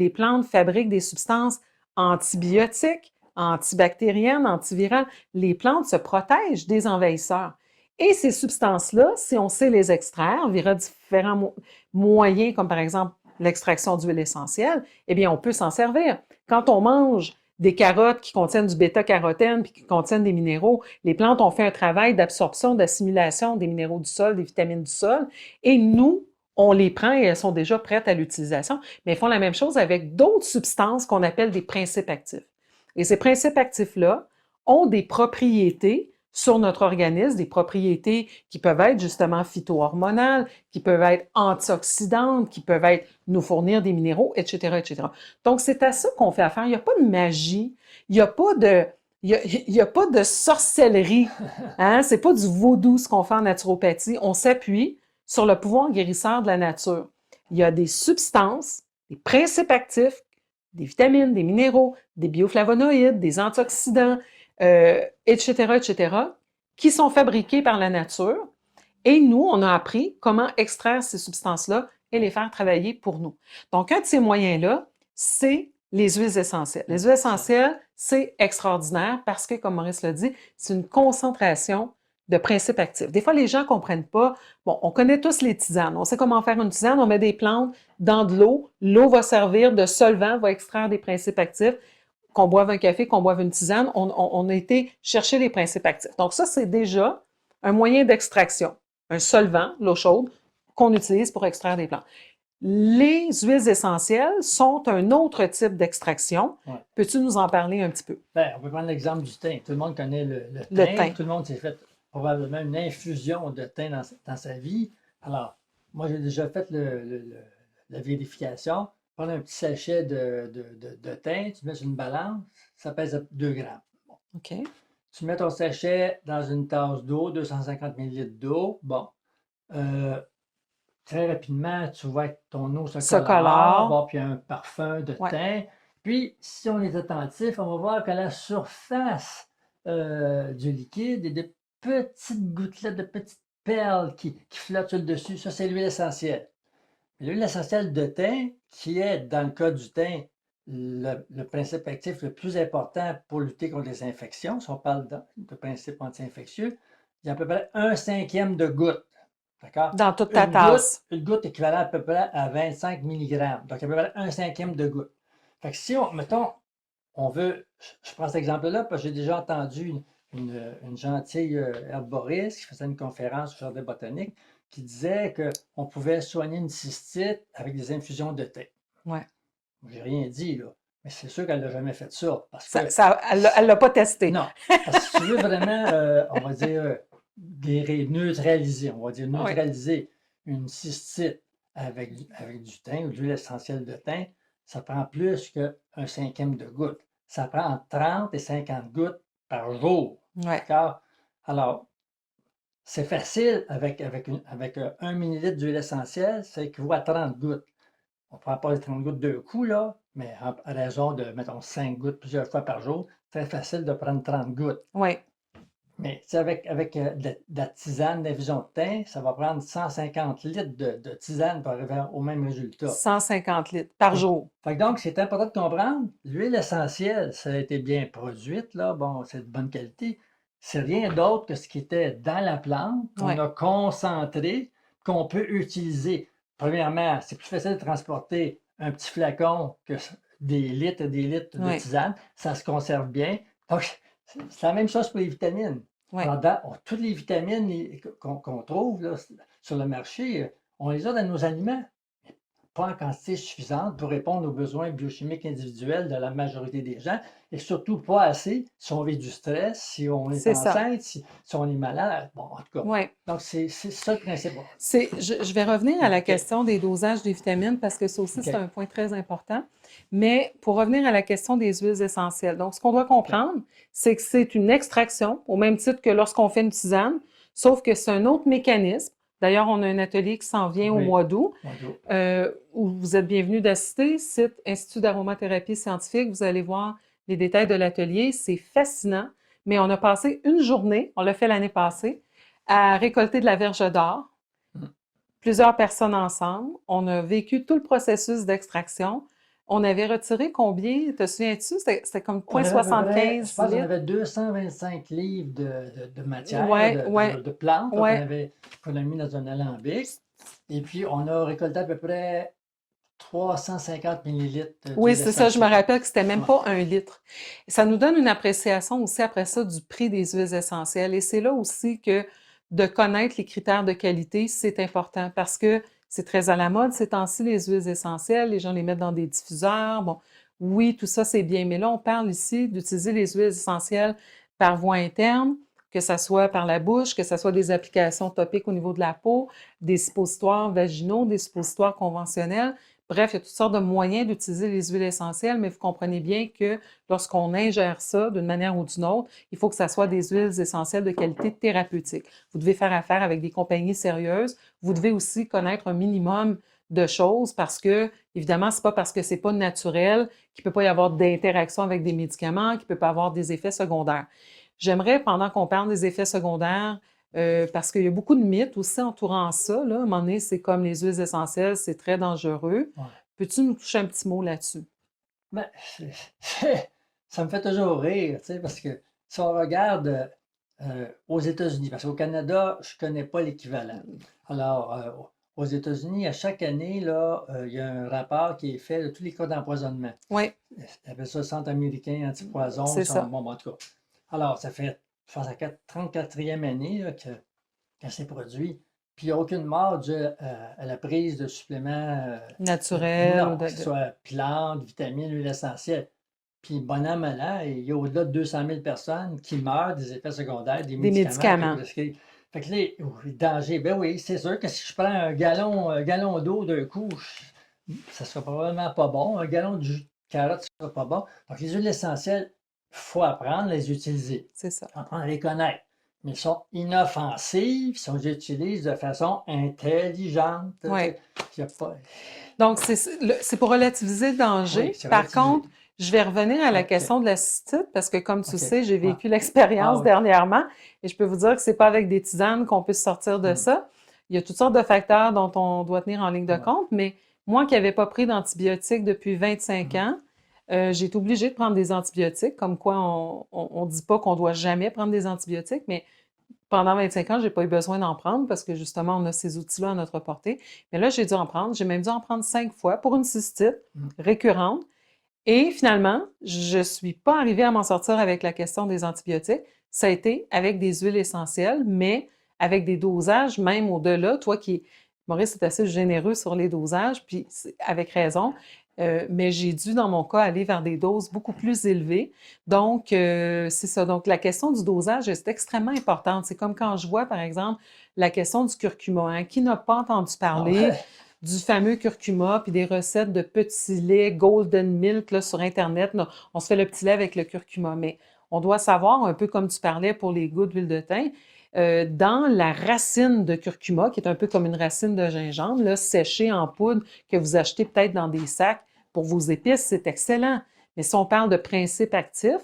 les plantes fabriquent des substances antibiotiques, antibactériennes, antivirales. Les plantes se protègent des envahisseurs. Et ces substances-là, si on sait les extraire via différents moyens, comme par exemple l'extraction d'huile essentielle, eh bien, on peut s'en servir. Quand on mange des carottes qui contiennent du bêta-carotène puis qui contiennent des minéraux, les plantes ont fait un travail d'absorption, d'assimilation des minéraux du sol, des vitamines du sol, et nous, on les prend et elles sont déjà prêtes à l'utilisation, mais elles font la même chose avec d'autres substances qu'on appelle des principes actifs. Et ces principes actifs-là ont des propriétés sur notre organisme, des propriétés qui peuvent être justement phyto-hormonales, qui peuvent être antioxydantes, qui peuvent être nous fournir des minéraux, etc., etc. Donc, c'est à ça qu'on fait affaire. Il n'y a pas de magie, il n'y a pas de... Il y a pas de sorcellerie, hein? C'est pas du vaudou ce qu'on fait en naturopathie. On s'appuie sur le pouvoir guérisseur de la nature. Il y a des substances, des principes actifs, des vitamines, des minéraux, des bioflavonoïdes, des antioxydants, etc., etc., qui sont fabriqués par la nature. Et nous, on a appris comment extraire ces substances-là et les faire travailler pour nous. Donc, un de ces moyens-là, c'est les huiles essentielles. Les huiles essentielles, c'est extraordinaire parce que, comme Maurice l'a dit, c'est une concentration de principes actifs. Des fois, les gens ne comprennent pas. Bon, on connaît tous les tisanes. On sait comment faire une tisane. On met des plantes dans de l'eau. L'eau va servir de solvant, va extraire des principes actifs. Qu'on boive un café, qu'on boive une tisane, on a été chercher les principes actifs. Donc ça, c'est déjà un moyen d'extraction, un solvant, l'eau chaude, qu'on utilise pour extraire des plantes. Les huiles essentielles sont un autre type d'extraction. Ouais. Peux-tu nous en parler un petit peu? Ben, on peut prendre l'exemple du thym. Tout le monde connaît le Le thym. thym. Tout le monde s'est fait probablement une infusion de thym dans sa vie. Alors, moi, j'ai déjà fait la vérification. Prendre un petit sachet de thym, tu mets sur une balance, ça pèse 2 grammes. Bon. OK. Tu mets ton sachet dans une tasse d'eau, 250 ml d'eau. Bon. Très rapidement, tu vois que ton eau se colore. Bon, puis il y a un parfum de Ouais. thym. Puis, si on est attentif, on va voir qu'à la surface du liquide, il y a des petites gouttelettes, de petites perles qui flottent sur le dessus. Ça, c'est l'huile essentielle. L'huile essentielle de thym, qui est, dans le cas du thym, le principe actif le plus important pour lutter contre les infections, si on parle de principe anti-infectieux, il y a à peu près 1/5 de goutte. D'accord? Dans toute ta tasse. Une goutte équivalent à peu près à 25 mg. Donc, à peu près 1/5 de goutte. Fait que si on, mettons, on veut, je prends cet exemple-là parce que j'ai déjà entendu une gentille herboriste qui faisait une conférence au jardin botanique qui disait qu'on pouvait soigner une cystite avec des infusions de thym. Ouais. J'ai rien dit, là. Mais c'est sûr qu'elle n'a jamais fait ça. Parce que, elle ne l'a pas testé. non. Parce que si tu veux vraiment, on va dire, neutraliser, une cystite avec du thym ou de l'huile essentielle de thym, ça prend plus qu'un 5e de goutte. Ça prend entre 30 et 50 gouttes par jour. Ouais. D'accord? Alors, c'est facile avec 1 millilitre d'huile essentielle, ça équivaut à 30 gouttes. On ne prend pas les 30 gouttes d'un coup, là, mais à raison de, mettons, 5 gouttes plusieurs fois par jour, très facile de prendre 30 gouttes. Oui. Mais avec de la tisane d'infusion de thym, ça va prendre 150 litres de tisane pour arriver au même résultat. 150 litres par jour. Fait que donc, c'est important de comprendre, l'huile essentielle, ça a été bien produite, là, bon, c'est de bonne qualité. C'est rien d'autre que ce qui était dans la plante, qu'on a concentré, qu'on peut utiliser. Premièrement, c'est plus facile de transporter un petit flacon que des litres et des litres de tisane. Ça se conserve bien. Donc, c'est la même chose pour les vitamines. Ouais. Alors, toutes les vitamines qu'on trouve là, sur le marché, on les a dans nos aliments. Pas en quantité suffisante pour répondre aux besoins biochimiques individuels de la majorité des gens, et surtout pas assez si on vit du stress, si on est enceinte, si on est malade. Bon, en tout cas. Ouais. Donc, c'est ça le principe. Je vais revenir à la question des dosages des vitamines parce que ça aussi, c'est un point très important. Mais pour revenir à la question des huiles essentielles, donc ce qu'on doit comprendre, c'est que c'est une extraction, au même titre que lorsqu'on fait une tisane, sauf que c'est un autre mécanisme. D'ailleurs, on a un atelier qui s'en vient au mois d'août, où vous êtes bienvenus d'assister, site Institut d'aromathérapie scientifique. Vous allez voir les détails de l'atelier. C'est fascinant. Mais on a passé une journée, on l'a fait l'année passée, à récolter de la verge d'or. Plusieurs personnes ensemble. On a vécu tout le processus d'extraction. On avait retiré combien? Te souviens-tu? C'était comme On avait à peu près, je 0,75 pense qu'on litres. avait 225 livres de matière, Ouais, ouais, de plantes là, ouais. qu'on a mis dans un alambic. Et puis, on a récolté à peu près 350 millilitres Oui, d'huile c'est ça. Je me essentielle. rappelle que c'était même Ouais. pas 1 litre. Ça nous donne une appréciation aussi après ça du prix des huiles essentielles. Et c'est là aussi que de connaître les critères de qualité, c'est important parce que c'est très à la mode ces temps-ci, les huiles essentielles. Les gens les mettent dans des diffuseurs. Bon, oui, tout ça, c'est bien. Mais là, on parle ici d'utiliser les huiles essentielles par voie interne, que ça soit par la bouche, que ça soit des applications topiques au niveau de la peau, des suppositoires vaginaux, des suppositoires conventionnels. Bref, il y a toutes sortes de moyens d'utiliser les huiles essentielles, mais vous comprenez bien que lorsqu'on ingère ça d'une manière ou d'une autre, il faut que ça soit des huiles essentielles de qualité thérapeutique. Vous devez faire affaire avec des compagnies sérieuses. Vous devez aussi connaître un minimum de choses parce que, évidemment, c'est pas parce que c'est pas naturel qu'il peut pas y avoir d'interaction avec des médicaments, qu'il peut pas avoir des effets secondaires. J'aimerais, pendant qu'on parle des effets secondaires, parce qu'il y a beaucoup de mythes aussi entourant ça, là. À un moment donné, c'est comme les huiles essentielles, c'est très dangereux. Ouais. Peux-tu nous toucher un petit mot là-dessus? Ben, ça me fait toujours rire, tu sais, parce que si on regarde aux États-Unis, parce qu'au Canada, je ne connais pas l'équivalent. Alors, aux États-Unis, à chaque année, là, il y a un rapport qui est fait de tous les cas d'empoisonnement. Oui, On appelle ça Centre américain antipoison. c'est ça. Bon, en tout cas. Alors, ça fait, je pense, la 34e année là, que c'est produit. Puis il n'y a aucune mort due à la prise de suppléments. Naturel ou Non, que ce soit plantes, vitamines, huiles essentielles. Puis, bon an, mal an, il y a au-delà de 200 000 personnes qui meurent des effets secondaires des des médicaments que médicaments. prescrits. Fait que les dangers, ben oui, c'est sûr que si je prends un gallon d'eau d'un coup, ça ne sera probablement pas bon. Un gallon de jus de carotte, ça ne sera pas bon. Donc, les huiles essentielles, il faut apprendre à les utiliser, C'est ça. apprendre à les connaître. Mais elles sont inoffensives si on les utilise de façon intelligente. Oui. Il y a pas... Donc, c'est pour relativiser le Oui, danger. c'est Par relativisé. contre, je vais revenir à la OK, question de la cystite parce que, comme tu OK. sais, j'ai Ouais. vécu Ah l'expérience oui. dernièrement et je peux vous dire que c'est pas avec des tisanes qu'on peut se sortir de Hmm. ça. Il y a toutes sortes de facteurs dont on doit tenir en ligne de Ouais. compte, mais moi qui n'avais pas pris d'antibiotiques depuis 25 Mhm. ans, j'ai été obligée de prendre des antibiotiques, comme quoi on dit pas qu'on doit jamais prendre des antibiotiques, mais pendant 25 ans, j'ai pas eu besoin d'en prendre parce que justement, on a ces outils-là à notre portée. Mais là, j'ai dû en prendre. J'ai même dû en prendre 5 fois pour une cystite Hmm. récurrente. Et finalement, je suis pas arrivée à m'en sortir avec la question des antibiotiques. Ça a été avec des huiles essentielles, mais avec des dosages même au-delà. Toi qui, Maurice, est assez généreux sur les dosages, puis avec raison. Mais j'ai dû, dans mon cas, aller vers des doses beaucoup plus élevées. Donc, c'est ça. Donc, la question du dosage est extrêmement importante. C'est comme quand je vois, par exemple, la question du curcuma. Hein. Qui n'a pas entendu Ah parler ouais. du fameux curcuma, puis des recettes de petits laits golden milk là, sur Internet. Non, on se fait le petit lait avec le curcuma, mais on doit savoir, un peu comme tu parlais pour les goûts d'huile de thym, dans la racine de curcuma, qui est un peu comme une racine de gingembre, là, séchée en poudre, que vous achetez peut-être dans des sacs pour vos épices, c'est excellent. Mais si on parle de principe actif,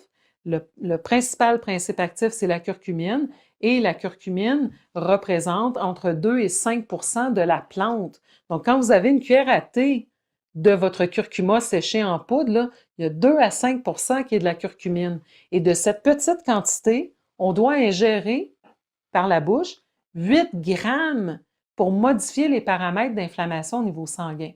le principal principe actif, c'est la curcumine, et la curcumine représente entre 2 et 5 de la plante. Donc, quand vous avez une cuillère à thé de votre curcuma séché en poudre, là, il y a 2 à 5 qui est de la curcumine. Et de cette petite quantité, on doit ingérer par la bouche 8 grammes pour modifier les paramètres d'inflammation au niveau sanguin.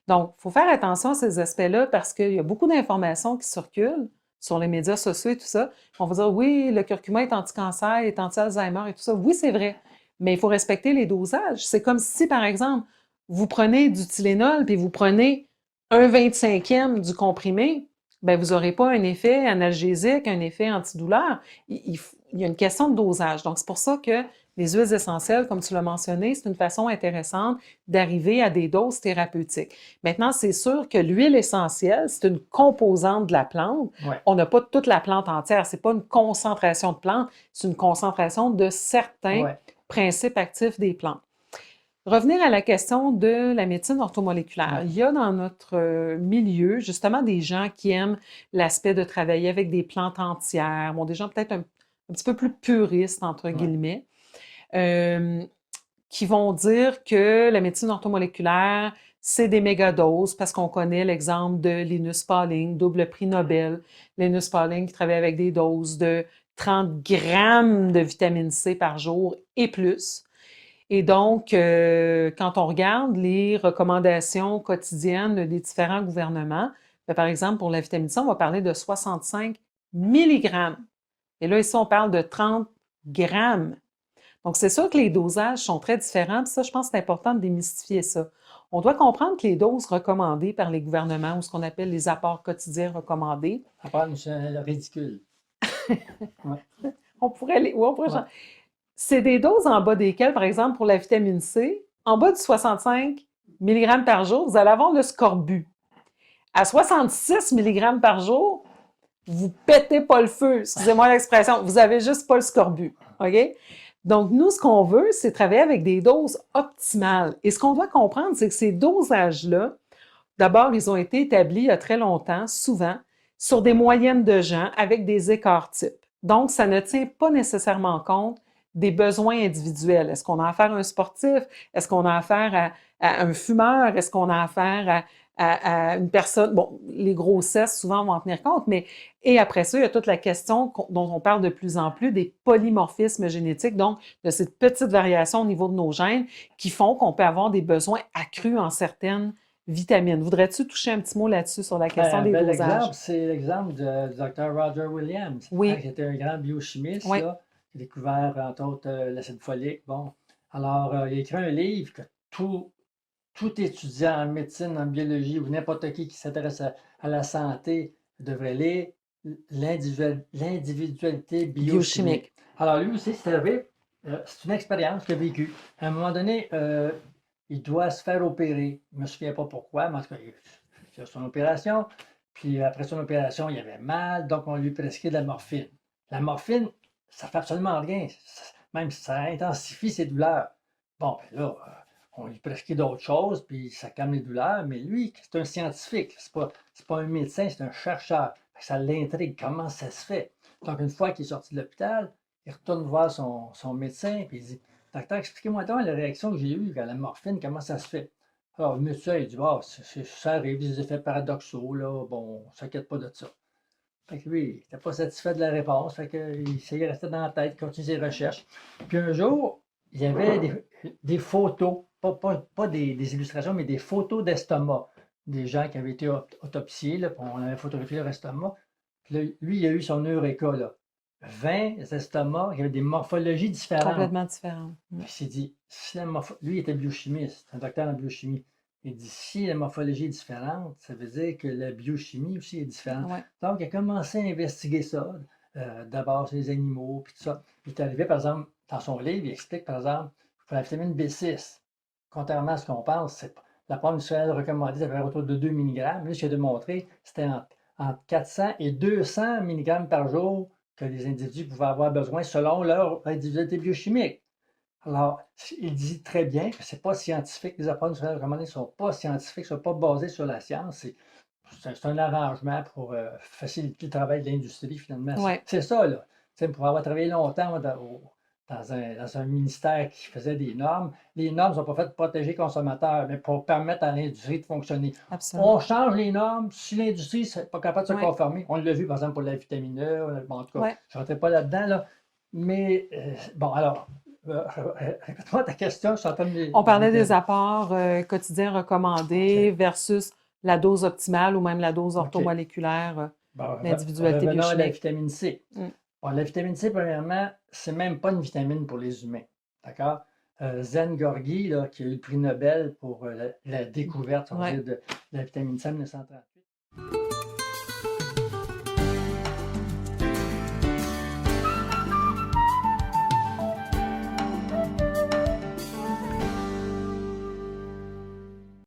Donc, il faut faire attention à ces aspects-là parce qu'il y a beaucoup d'informations qui circulent sur les médias sociaux et tout ça. On va dire, oui, le curcuma est anti-cancer, est anti-Alzheimer et tout ça. Oui, c'est vrai, mais il faut respecter les dosages. C'est comme si, par exemple, vous prenez du Tylenol puis vous prenez un 25e du comprimé, ben vous n'aurez pas un effet analgésique, un effet antidouleur. Il y a une question de dosage. Donc, c'est pour ça que les huiles essentielles, comme tu l'as mentionné, c'est une façon intéressante d'arriver à des doses thérapeutiques. Maintenant, c'est sûr que l'huile essentielle, c'est une composante de la plante. Ouais. On n'a pas toute la plante entière. C'est pas une concentration de plantes, c'est une concentration de certains Ouais. principes actifs des plantes. Revenir à la question de la médecine orthomoléculaire. Ouais. Il y a dans notre milieu justement des gens qui aiment l'aspect de travailler avec des plantes entières, bon, des gens peut-être un petit peu plus puristes, entre Ouais. guillemets, qui vont dire que la médecine orthomoléculaire, c'est des mégadoses parce qu'on connaît l'exemple de Linus Pauling, double prix Nobel. Linus Pauling qui travaille avec des doses de 30 grammes de vitamine C par jour et plus. Et donc, quand on regarde les recommandations quotidiennes des différents gouvernements, ben, par exemple, pour la vitamine C, on va parler de 65 milligrammes. Et là, ici, on parle de 30 grammes. Donc, c'est sûr que les dosages sont très différents. Puis ça, je pense que c'est important de démystifier ça. On doit comprendre que les doses recommandées par les gouvernements, ou ce qu'on appelle les apports quotidiens recommandés, À part le ridicule. Ouais. on pourrait les... ouais, on pourrait Ouais. c'est des doses en bas desquelles, par exemple, pour la vitamine C, en bas de 65 mg par jour, vous allez avoir le scorbut. À 66 mg par jour, vous pétez pas le feu, excusez-moi l'expression, vous avez juste pas le scorbut, OK? Donc, nous, ce qu'on veut, c'est travailler avec des doses optimales. Et ce qu'on doit comprendre, c'est que ces dosages-là, d'abord, ils ont été établis il y a très longtemps, souvent, sur des moyennes de gens avec des écarts types. Donc, ça ne tient pas nécessairement compte des besoins individuels. Est-ce qu'on a affaire à un sportif? Est-ce qu'on a affaire à un fumeur? Est-ce qu'on a affaire à une personne? Bon, les grossesses, souvent, vont en tenir compte, mais et après ça, il y a toute la question dont on parle de plus en plus, des polymorphismes génétiques, donc de cette petite variation au niveau de nos gènes qui font qu'on peut avoir des besoins accrus en certaines vitamines. Voudrais-tu toucher un petit mot là-dessus sur la question Un des bel dosages? exemple, c'est l'exemple du docteur Roger Williams, Oui. qui était un grand biochimiste, Oui. là, qui a découvert, entre autres, l'acide folique. Bon, alors, il a écrit un livre que tout étudiant en médecine, en biologie ou n'importe qui s'intéresse à la santé devrait lire l'individualité biochimique. Alors, lui aussi, c'est arrivé, c'est une expérience qu'il a vécue. À un moment donné, il doit se faire opérer. Je ne me souviens pas pourquoi, mais en tout cas, il fait son opération. Puis après son opération, il avait mal, donc on lui prescrit de la morphine. La morphine, ça ne fait absolument rien. Même ça intensifie ses douleurs. Bon, ben là, on lui prescrit d'autres choses, puis ça calme les douleurs, mais lui, c'est un scientifique, c'est pas un médecin, c'est un chercheur. Ça l'intrigue, comment ça se fait? Donc, une fois qu'il est sorti de l'hôpital, il retourne voir son médecin, puis il dit, docteur, expliquez-moi donc la réaction que j'ai eue à la morphine, comment ça se fait? Alors, le médecin, il dit, ça arrive, des effets paradoxaux, là, bon, on ne s'inquiète pas de ça. Fait que lui, il n'était pas satisfait de la réponse, fait qu'il essayait de rester dans la tête, continuer ses recherches. Puis un jour, il y avait des photos, pas des illustrations, mais des photos d'estomac, des gens qui avaient été autopsiés, là, puis on avait photographié leur estomac. Puis là, lui, il a eu son eureka, là. 20 estomacs, il y avait des morphologies différentes. Complètement différent. Puis il s'est dit, lui, il était biochimiste, un docteur en biochimie. Il dit, si la morphologie est différente, ça veut dire que la biochimie aussi est différente. Ouais. Donc, il a commencé à investiguer ça, d'abord sur les animaux, puis tout ça. Puis il est arrivé, par exemple, dans son livre, il explique, par exemple, pour la vitamine B6, contrairement à ce qu'on pense, c'est l'apport nutritionnel recommandé, ça va être autour de 2 mg. Lui, ce qu'il a démontré, c'était entre 400 et 200 mg par jour que les individus pouvaient avoir besoin selon leur individualité biochimique. Alors, il dit très bien que ce n'est pas scientifique, les apports nutritionnels recommandés ne sont pas scientifiques, ne sont pas basés sur la science. C'est un arrangement pour faciliter le travail de l'industrie, finalement. Ouais. C'est ça, là. Pour avoir travaillé longtemps dans un ministère qui faisait des normes, les normes ne sont pas faites pour protéger les consommateurs, mais pour permettre à l'industrie de fonctionner. Absolument. On change les normes si l'industrie n'est pas capable de se conformer. On l'a vu, par exemple, pour la vitamine E. Bon, en tout cas, je ne rentrais pas là-dedans, là. Mais, bon, alors, répète-moi ta question. Je suis en train de On parlait des apports quotidiens recommandés versus la dose optimale ou même la dose orthomoléculaire, l'individualité revenons à la biochimique. vitamine C. Bon, la vitamine C, premièrement, c'est même pas une vitamine pour les humains. D'accord? Zen Gorgi, là, qui a eu le prix Nobel pour la découverte de la vitamine C en 1938.